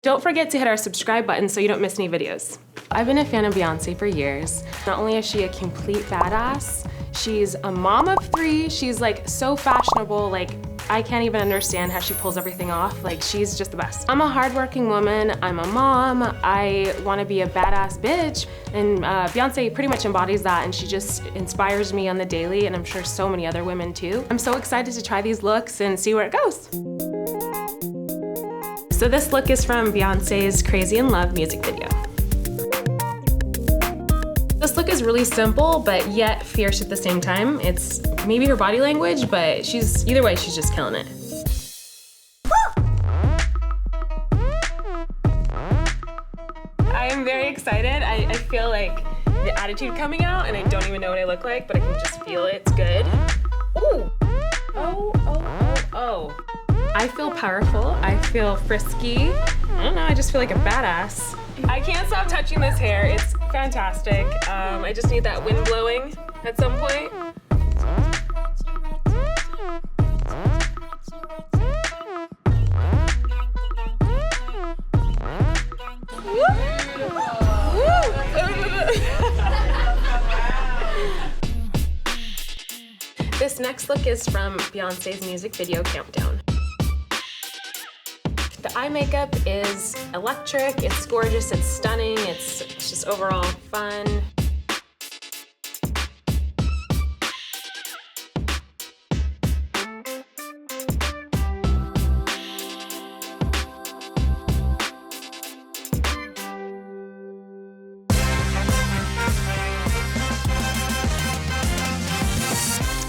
Don't forget to hit our subscribe button so you don't miss any videos. I've been a fan of Beyonce for years. Not only is she a complete badass, she's a mom of 3. She's like so fashionable, like I can't even understand how she pulls everything off. Like she's just the best. I'm a hardworking woman, I'm a mom, I wanna be a badass bitch, and Beyonce pretty much embodies that, and she just inspires me on the daily, and I'm sure so many other women too. I'm so excited to try these looks and see where it goes. So this look is from Beyonce's Crazy in Love music video. This look is really simple, but yet fierce at the same time. It's maybe her body language, but either way, she's just killing it. I am very excited. I feel like the attitude coming out, and I don't even know what I look like, but I can just feel it. It's good. Ooh. Oh, oh, oh, oh. I feel powerful, I feel frisky. I don't know, I just feel like a badass. I can't stop touching this hair, it's fantastic. I just need that wind blowing at some point. This next look is from Beyonce's music video Countdown. The eye makeup is electric, it's gorgeous, it's stunning, it's just overall fun.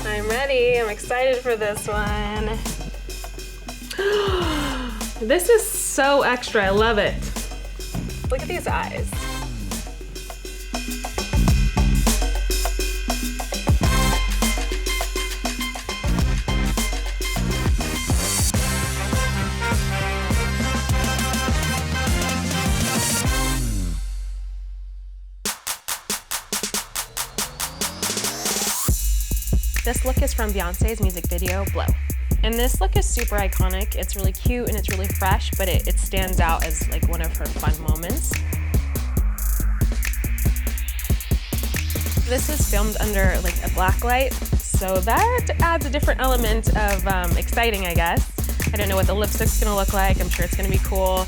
I'm ready, I'm excited for this one. This is so extra, I love it. Look at these eyes. This look is from Beyonce's music video, Blow. And this look is super iconic. It's really cute and it's really fresh, but it stands out as like one of her fun moments. This is filmed under like a black light, so that adds a different element of exciting, I guess. I don't know what the lipstick's gonna look like. I'm sure it's gonna be cool.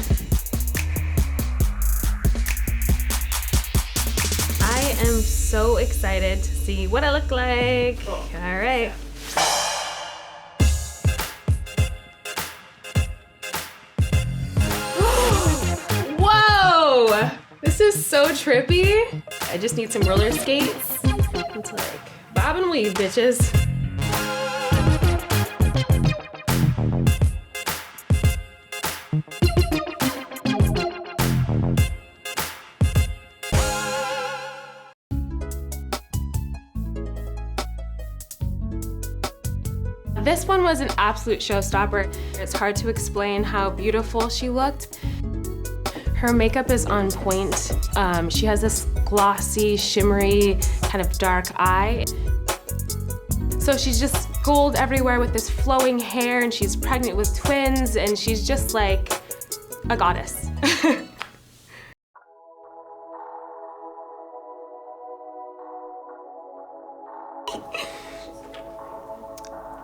I am so excited to see what I look like. All right. This is so trippy. I just need some roller skates. It's like bob and weave, bitches. This one was an absolute showstopper. It's hard to explain how beautiful she looked. Her makeup is on point. She has this glossy, shimmery, kind of dark eye. So she's just gold everywhere with this flowing hair, and she's pregnant with twins, and she's just like a goddess.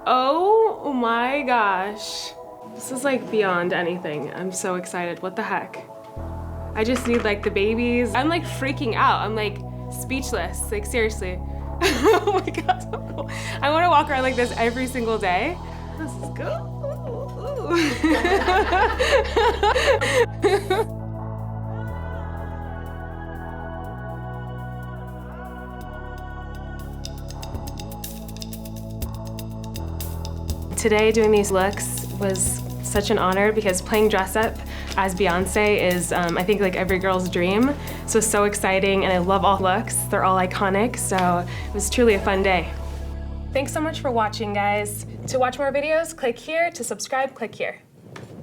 Oh my gosh. This is like beyond anything. I'm so excited, what the heck? I just need like the babies. I'm like freaking out. I'm like speechless, like seriously. Oh my God, so cool. I wanna walk around like this every single day. This is good. Today doing these looks was such an honor because playing dress up as Beyonce is, I think, like every girl's dream. So exciting, and I love all looks. They're all iconic, so it was truly a fun day. Thanks so much for watching, guys. To watch more videos, click here. To subscribe, click here.